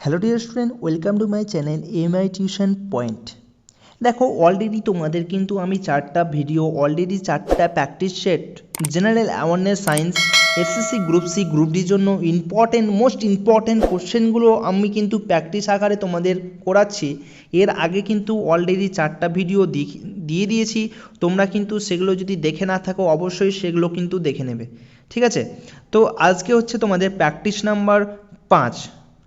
Hello dear student, welcome to my channel MI tuition point. দেখো, already তোমাদের কিন্তু আমি চারটা practice set general awareness science SSC group C group ডির জন্য মোস্ট ইম্পর্টেন্ট কোশ্চেনগুলো আমি কিন্তু প্র্যাকটিস আকারে তোমাদের করাচ্ছি। এর আগে কিন্তু অলরেডি 4টা ভিডিও দিয়ে দিয়েছি, তোমরা কিন্তু সেগুলো যদি দেখে না থাকো অবশ্যই সেগুলো কিন্তু দেখে নেবে, ঠিক আছে? তো আজকে হচ্ছে তোমাদের প্র্যাকটিস নাম্বার 5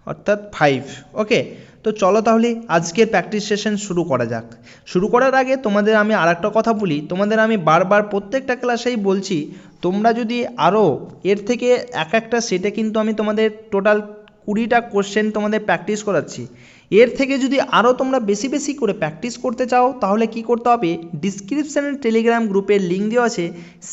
অর্থাৎ 5। ওকে, তো চলো তাহলে আজকের প্র্যাকটিস সেশন শুরু করা যাক। শুরু করার আগে তোমাদের আমি আর একটা কথা বলি, তোমাদের আমি বারবার প্রত্যেকটা ক্লাসেই বলছি, তোমরা যদি আরও এর থেকে একটা সেটে কিন্তু আমি তোমাদের টোটাল 20টা কোশ্চেন তোমাদের প্র্যাকটিস করাচ্ছি। এর থেকে যদি আরও তোমরা বেশি বেশি করে প্র্যাকটিস করতে চাও তাহলে কি করতে হবে, ডিসক্রিপশানের টেলিগ্রাম গ্রুপের লিঙ্ক দেওয়া আছে,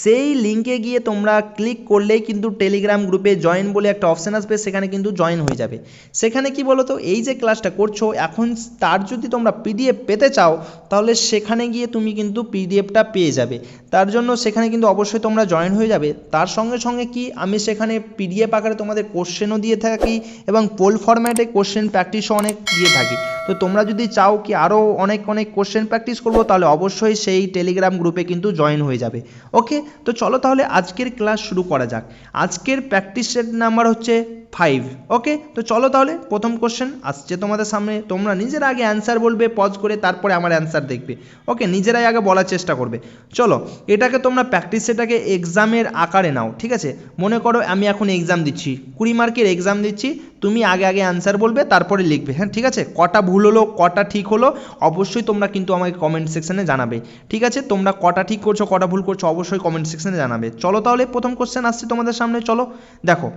সেই লিঙ্কে গিয়ে তোমরা ক্লিক করলেই কিন্তু টেলিগ্রাম গ্রুপে জয়েন বলে একটা অপশান আসবে, সেখানে কিন্তু জয়েন হয়ে যাবে। সেখানে কি বলো তো, এই যে ক্লাসটা করছো এখন তার যদি তোমরা পিডিএফ পেতে চাও তাহলে সেখানে গিয়ে তুমি কিন্তু পিডিএফটা পেয়ে যাবে। তার জন্য সেখানে কিন্তু অবশ্যই তোমরা জয়েন হয়ে যাবে। তার সঙ্গে সঙ্গে কি আমি সেখানে পিডিএফ আকারে তোমাদের কোশ্চেনও দিয়ে থাকি এবং পোল ফরম্যাটে কোশ্চেন প্র্যাকটিসও অনেক দিয়ে থাকি। তো তোমরা যদি চাও কি আরও অনেক কোশ্চেন প্র্যাকটিস করবো তাহলে অবশ্যই সেই টেলিগ্রাম গ্রুপে কিন্তু জয়েন হয়ে যাবে। ওকে, তো চলো তাহলে আজকের ক্লাস শুরু করা যাক। আজকের প্র্যাকটিস সেট নাম্বার হচ্ছে 5। ওকে, তো চলো তাহলে প্রথম কোশ্চেন আসছে তোমাদের সামনে, তোমরা নিজেরা আগে অ্যান্সার বলবে পজ করে, তারপরে আমার অ্যান্সার দেখবে। ওকে, নিজেরাই আগে বলার চেষ্টা করবে। চলো, এটাকে তোমরা প্র্যাকটিস সেটাকে এক্সামের আকারে নাও, ঠিক আছে? মনে করো আমি এখন এক্সাম দিচ্ছি, 20 মার্কের এক্সাম দিচ্ছি, তুমি আগে অ্যান্সার বলবে তারপরে লিখবে। হ্যাঁ, ঠিক আছে? কটা ভুল হলো কটা ঠিক হলো অবশ্যই তোমরা কিন্তু আমাকে কমেন্ট সেকশনে জানাবে, ঠিক আছে? তোমরা কটা ঠিক করছো কটা ভুল করছো অবশ্যই কমেন্ট সেকশনে জানাবে। চলো তাহলে প্রথম কোশ্চেন আসছে তোমাদের সামনে, চলো দেখো।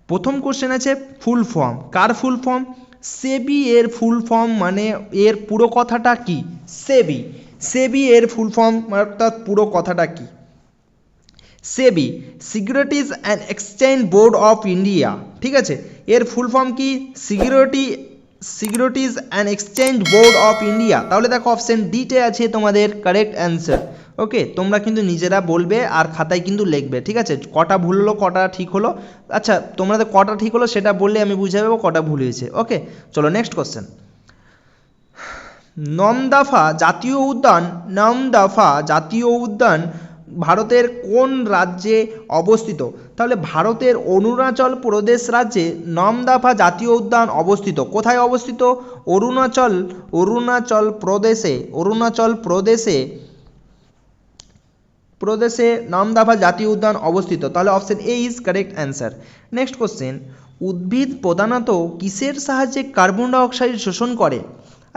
প্রথম কোশ্চেন আছে ফুল ফর্ম। কার ফুল ফর্ম? সেবি এর ফুল ফর্ম মানে এর পুরো কথাটা কি? সেবি এর ফুল ফর্ম অর্থাৎ পুরো কথাটা কি? SEBI, securities and exchange board of India, ঠিক আছে? এর ফুল ফর্ম কি? Securities and exchange board of India. তাহলে দেখো অপশন ডিতে আছে তোমাদের কারেক্ট অ্যান্সার। ওকে, তোমরা কিন্তু নিজেরা বলবে আর খাতায় কিন্তু লিখবে, ঠিক আছে? কটা ভুল হলো কটা ঠিক হলো, আচ্ছা তোমাদের কটা ঠিক হলো সেটা বললে আমি বুঝে যাবো কটা ভুল হয়েছে। ওকে, চলো নেক্সট কোশ্চেন। নামদাফা জাতীয় উদ্যান ভারতের কোন রাজ্যে অবস্থিত? তাহলে ভারতের অরুণাচল প্রদেশ রাজ্যে নামদাফা জাতীয় উদ্যান অবস্থিত। কোথায় অবস্থিত? অরুণাচল প্রদেশে নামদাফা জাতীয় উদ্যান অবস্থিত। তাহলে option A is correct answer. Next question, উদ্ভিদ প্রধানত কিসের সাহায্যে কার্বন ডাইঅক্সাইড শোষণ করে?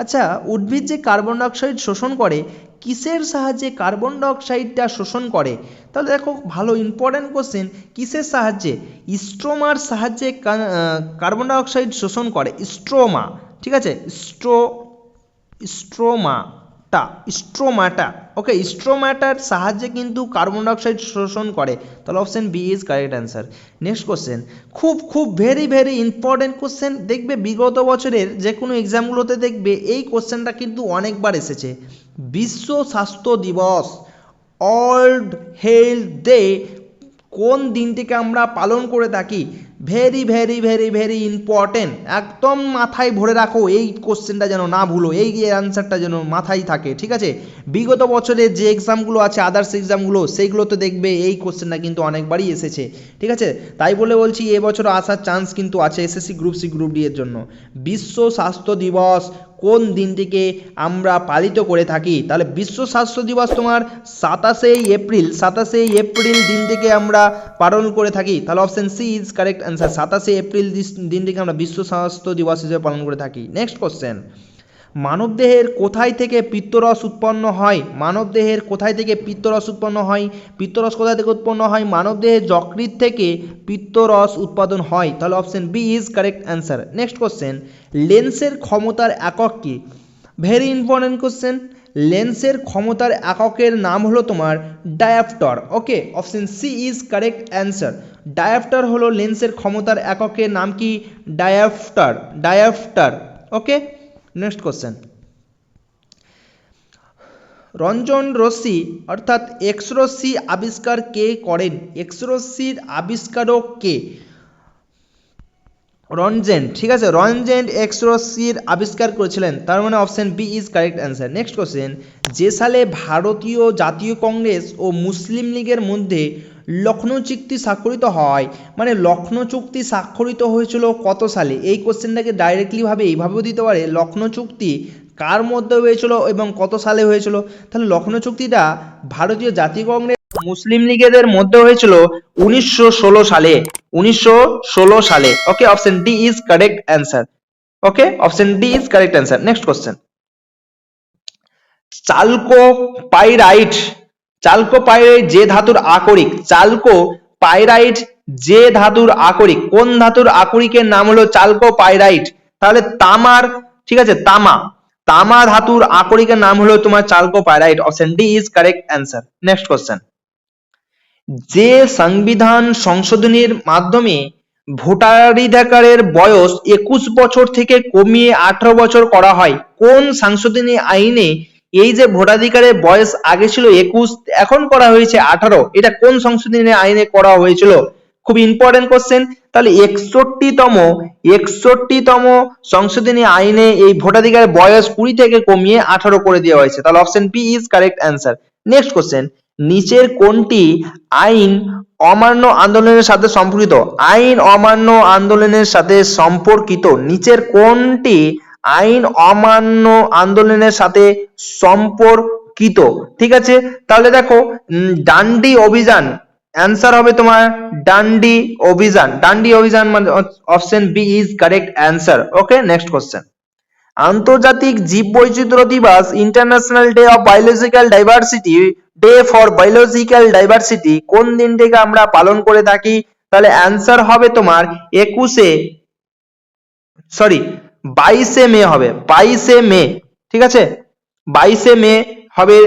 আচ্ছা, উদ্ভিদ যে কার্বন ডাইঅক্সাইড শোষণ করে কিসের সাহায্যে কার্বন ডাইঅক্সাইডটা শোষণ করে? তাহলে দেখো ভালো ইম্পর্ট্যান্ট কোশ্চেন, কিসের সাহায্যে? স্ট্রোমার সাহায্যে কার্বন ডাইঅক্সাইড শোষণ করে। স্ট্রোমা, ঠিক আছে? স্ট্রোমাটা ওকে, স্ট্রোমাটার সাহায্যে কিন্তু কার্বন ডাইঅক্সাইড শোষণ করে। তাহলে option B is correct answer. Next question, খুব ভেরি ইম্পর্টেন্ট কোশ্চেন, দেখবে বিগত বছরের যে কোনো এক্সামগুলোতে দেখবে এই কোশ্চেনটা কিন্তু অনেকবার এসেছে। বিশ্ব স্বাস্থ্য দিবস, ওয়ার্ল্ড হেলথ ডে কোন দিনটিকে আমরা পালন করে থাকি? ভেরি ইম্পর্টেন্ট, একদম মাথায় ভরে রাখো, এই কোশ্চেনটা যেন না ভুলো, এই অ্যান্সারটা যেন মাথায় থাকে, ঠিক আছে? বিগত বছরের যে এক্সামগুলো আছে আদার্স এক্সামগুলো সেইগুলোতে দেখবে এই কোশ্চেনটা কিন্তু অনেকবারই এসেছে, ঠিক আছে? তাই বলে বলছি এবছর আসার চান্স কিন্তু আছে SSC group C group D এর জন্য। বিশ্ব স্বাস্থ্য দিবস কোন দিনটিকে আমরা পালিত করে থাকি? তাহলে বিশ্ব স্বাস্থ্য দিবস তোমার 27 এপ্রিল দিনটিকে আমরা পালন করে থাকি। তাহলে option C is correct answer. 27 April দিনটিকে আমরা বিশ্ব স্বাস্থ্য দিবস হিসেবে পালন করে থাকি। নেক্সট কোশ্চেন, মানবদেহের কোথায় থেকে পিত্তরস উৎপন্ন হয়? পিত্তরস কোথায় থেকে উৎপন্ন হয়? মানবদেহের যকৃৎ থেকে পিত্তরস উৎপাদন হয়। তাহলে option B is correct answer. Next question, লেন্সের ক্ষমতার একক কি? ভেরি ইম্পর্টেন্ট কোশ্চেন, লেন্সের ক্ষমতার এককের নাম হলো তোমার dioptre. Okay, option C is correct answer. Dioptre হলো লেন্সের ক্ষমতার এককের নাম কি? ডায়াপ্টার। ওকে, নেক্সট কোশ্চেন, রঞ্জন রশ্মি অর্থাৎ এক্স রশ্মি আবিষ্কার কে করেন? এক্স রশ্মির আবিষ্কারক কে? রনজেন, ঠিক আছে, রনজেন এক্সরোসির আবিষ্কার করেছিলেন, তার মানে option B is correct answer. Next question, যে সালে ভারতীয় জাতীয় কংগ্রেস ও মুসলিম লীগের মধ্যে লখনৌ চুক্তি স্বাক্ষরিত হয়, মানে লখনৌ চুক্তি স্বাক্ষরিত হয়েছিল কত সালে? এই কোশ্চেনটাকে ডাইরেক্টলিভাবে এইভাবেও দিতে পারে, লখনৌ চুক্তি কার মধ্যে হয়েছিল এবং কত সালে হয়েছিল। তাহলে লখনৌ চুক্তিটা ভারতীয় জাতীয় কংগ্রেস মুসলিম লীগের মধ্যে হয়েছিল 1916 সালে, 1916 সালে। Okay, option D is correct answer. Okay, option D is correct answer. Next question, chalcopyrite, chalcopyrite যে ধাতুর আকরিক, চালকোপাইরাইট যে ধাতুর আকরিক, কোন ধাতুর আকরিকের নাম হলো চালকোপাইরাইট? তাহলে তামার, ঠিক আছে, তামা, তামা ধাতুর আকরিকের নাম হলো তোমার chalcopyrite. Option D is correct answer. Next question, যে সংবিধান সংশোধনীর মাধ্যমে ভোটাধিকারের বয়স 21 বছর থেকে কমিয়ে 18 বছর করা হয়, কোন সংশোধনী আইনে এই যে ভোটাধিকারের বয়স আগে ছিল 21, এখন করা হয়েছে 18, এটা কোন সংশোধনী আইনে করা হয়েছিল? খুব ইম্পর্টেন্ট কোশ্চেন। তাহলে 61তম সংশোধনী আইনে এই ভোটাধিকারের বয়স 20 থেকে কমিয়ে 18 করে দেওয়া হয়েছে। তাহলে option B is correct answer. Next question, নিচের কোনটি আইন অমান্য আন্দোলনের সাথে সম্পর্কিত? আইন অমান্য আন্দোলনের সাথে সম্পর্কিত, নিচের কোনটি আইন অমান্য আন্দোলনের সাথে সম্পর্কিত? ঠিক আছে, তাহলে দেখো ডান্ডি অভিযান, অ্যান্সার হবে তোমার ডান্ডি অভিযান, ডান্ডি অভিযান, মানে option B is correct answer. Okay, next question, আন্তর্জাতিক জীববৈচিত্র্য দিবস, international day of biological diversity, day for biological diversity কোন দিনটিকে আমরা পালন করে থাকি? তাহলে অ্যান্সার হবে তোমার 22শে মে হবে, 22শে মে, ঠিক আছে, 22শে মে হবে।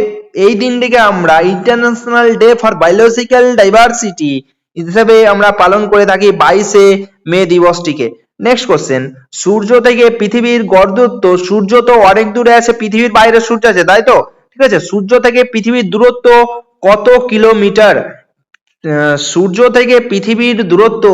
এই দিনটিকে আমরা international day for biological diversity হিসেবে আমরা পালন করে থাকি 22শে মে দিবসটিকে। নেক্সট কোশ্চেন, সূর্য থেকে পৃথিবীর গড় দূরত্ব, সূর্য তো অনেক দূরে আছে, পৃথিবীর বাইরে সূর্য আছে, তাই তো? ঠিক আছে, সূর্য থেকে পৃথিবীর দূরত্ব কত কিলোমিটার? সূর্য থেকে পৃথিবীর দূরত্ব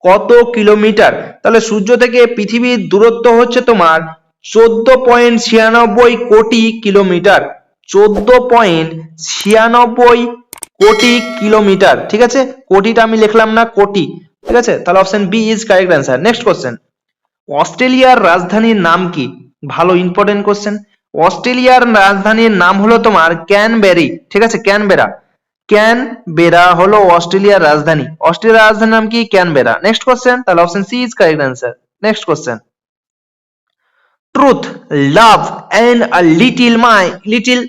কত কিলোমিটার? তাহলে সূর্য থেকে পৃথিবীর দূরত্ব হচ্ছে তোমার 14.96 কোটি কিলোমিটার, 14.96 কোটি কিলোমিটার, ঠিক আছে, কোটিটা আমি লিখলাম না, কোটি, ঠিক আছে, তাহলে option B is correct answer. Next question, অস্ট্রেলিয়ার রাজধানীর নাম কি? ভালো ইম্পর্টেন্ট কোশ্চেন। অস্ট্রেলিয়ার রাজধানীর নাম হলো তোমার ক্যানবেরি, ঠিক আছে, ক্যানবেরা, ক্যানবেরা হলো অস্ট্রেলিয়ার রাজধানী, অস্ট্রেলিয়ার রাজধানীর নাম কি? ক্যানবেরা। নেক্সট কোশ্চেন, তাহলে option C is correct answer. Next question, truth, love and a little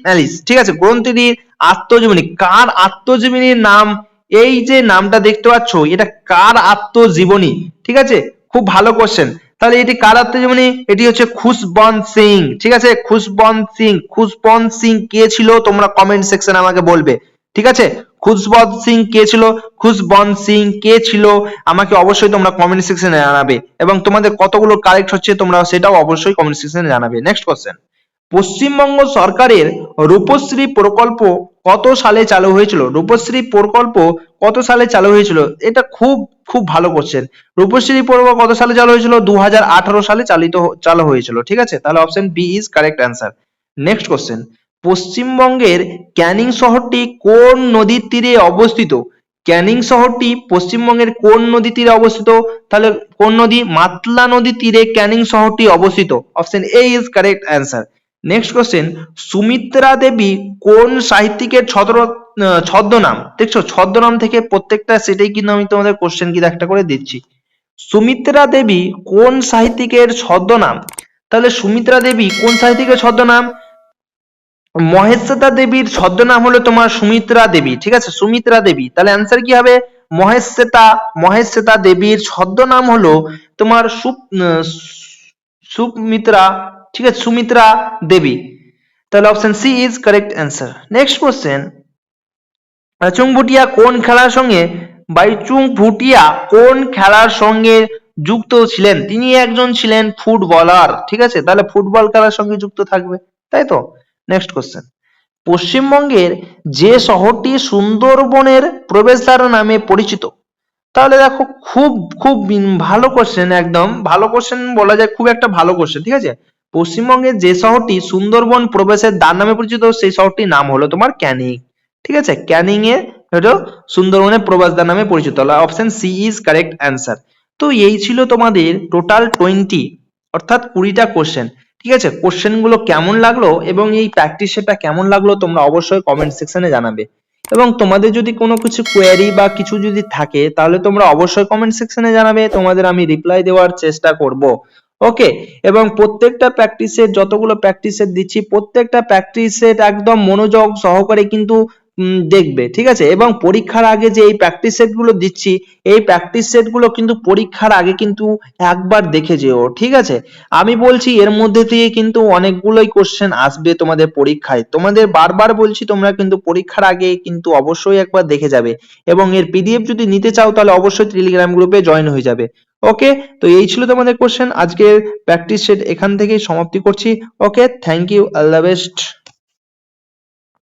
Alice, ঠিক আছে, গ্রন্থটির আত্মজীবনী, কার আত্মজীবনীর নাম? এই যে নামটা দেখতে পাচ্ছ, এটা কার আত্মজীবনী? ঠিক আছে, খুব ভালো কোশ্চেন। তাহলে এটি কার আত্মজীবনী? এটি হচ্ছে খুশবন্ত সিং, ঠিক আছে, খুশবন্ত সিং। খুশবন্ত সিং কে ছিল? তোমরা কমেন্ট সেকশনে আমাকে বলবে, ঠিক আছে, খুশবন্ত সিং কে ছিল? খুশবন্ত সিং কে ছিল আমাকে অবশ্যই তোমরা কমেন্ট সেকশনে জানাবে, এবং তোমাদের কতগুলো কারেক্ট হচ্ছে তোমরা সেটাও অবশ্যই কমেন্ট সেকশনে জানাবে। নেক্সট কোশ্চেন, পশ্চিমবঙ্গ সরকারের রূপশ্রী প্রকল্প কত সালে চালু হয়েছিল? রূপশ্রী প্রকল্প কত সালে চালু হয়েছিল? এটা খুব খুব ভালো কোশ্চেন। রূপশ্রী প্রকল্প কত সালে চালু হয়েছিল? 2018 সালে চালু হয়েছিল, ঠিক আছে, তাহলে option B is correct answer. Next question, পশ্চিমবঙ্গের ক্যানিং শহরটি কোন নদীর তীরে অবস্থিত? ক্যানিং শহরটি পশ্চিমবঙ্গের কোন নদীর তীরে অবস্থিত? তাহলে কোন নদী? মাতলা নদীর তীরে ক্যানিং শহরটি অবস্থিত। Option A is correct answer. Next question, Sumitra Devi কোন সাহিত্যিকের ছদ্মনাম? দেখছো, ছদ্মনাম থেকে প্রত্যেকটা সেটাই কিন্তু আমি তোমাদের কোশ্চেন কি একটা করে দিচ্ছি। সুমিত্রা দেবী কোন সাহিত্যিকের ছদ্মনাম? তাহলে সুমিত্রা দেবী কোন সাহিত্যিকের ছদ্মনাম? মহেশ্বেতা দেবীর ছদ্মনাম হলো তোমার সুমিত্রা দেবী, ঠিক আছে, সুমিত্রা দেবী। তাহলে অ্যান্সার কি হবে? মহেশ্বেতা দেবীর ছদ্মনাম হলো তোমার সুমিত্রা, ঠিক আছে, সুমিত্রা দেবী। তাহলে option C is correct answer. Next question, Baichung Bhutia কোন খেলার সঙ্গে যুক্ত ছিলেন? তিনি একজন ছিলেন ফুটবলার, ঠিক আছে, তাহলে ফুটবল খেলার সঙ্গে যুক্ত থাকবে, তাই তো? নেক্সট কোশ্চেন, পশ্চিমবঙ্গের যে শহরটি সুন্দরবনের প্রবেশদ্বার নামে পরিচিত, তাহলে দেখো খুব খুব ভালো কোশ্চেন, একদম ভালো কোশ্চেন বলা যায়, খুব একটা ভালো কোশ্চেন। ঠিক আছে, পশ্চিমবঙ্গের যে শহরটি সুন্দরবন প্রবেশের দ্বার নামে পরিচিত সেই শহরটির নাম হলো তোমার ক্যানিং। ঠিক আছে, ক্যানিং এ হলো সুন্দরবনের প্রবেশদ্বার নামে পরিচিত, হলো option C is correct answer. তো এই ছিল তোমাদের টোটাল 20 অর্থাৎ 20টা কোশ্চেন। ঠিক আছে, কোশ্চেনগুলো কেমন লাগলো এবং এই প্র্যাকটিস সেটটা কেমন লাগলো তোমরা অবশ্যই কমেন্ট সেকশনে জানাবে। এবং তোমাদের যদি কোনো কিছু কোয়েরি বা কিছু যদি থাকে তাহলে তোমরা অবশ্যই কমেন্ট সেকশনে জানাবে, তোমাদের আমি রিপ্লাই দেওয়ার চেষ্টা করব। ওকে, এবং প্রত্যেকটা প্র্যাকটিস সেট, যতগুলো প্র্যাকটিস সেট দিচ্ছি প্রত্যেকটা প্র্যাকটিস সেট একদম মনোযোগ সহকারে কিন্তু দেখবে। ঠিক আছে, এবং পরীক্ষার আগে যে এই প্র্যাকটিস সেট গুলো দিচ্ছি এই প্র্যাকটিস সেট গুলো কিন্তু পরীক্ষার আগে কিন্তু একবার দেখে যেও। ঠিক আছে, আমি বলছি এর মধ্যে থেকে কিন্তু অনেকগুলোই কোশ্চেন আসবে তোমাদের পরীক্ষায়, তোমাদের বারবার বলছি তোমরা কিন্তু পরীক্ষার আগে কিন্তু অবশ্যই একবার দেখে যাবে, এবং এর পিডিএফ যদি নিতে চাও তাহলে অবশ্যই টেলিগ্রাম গ্রুপে জয়েন হয়ে যাবে। ওকে, তো এই ছিল তোমাদের কোশ্চেন, আজকের প্র্যাকটিস সেট এখান থেকেই সমাপ্তি করছি। Okay, thank you, all the best.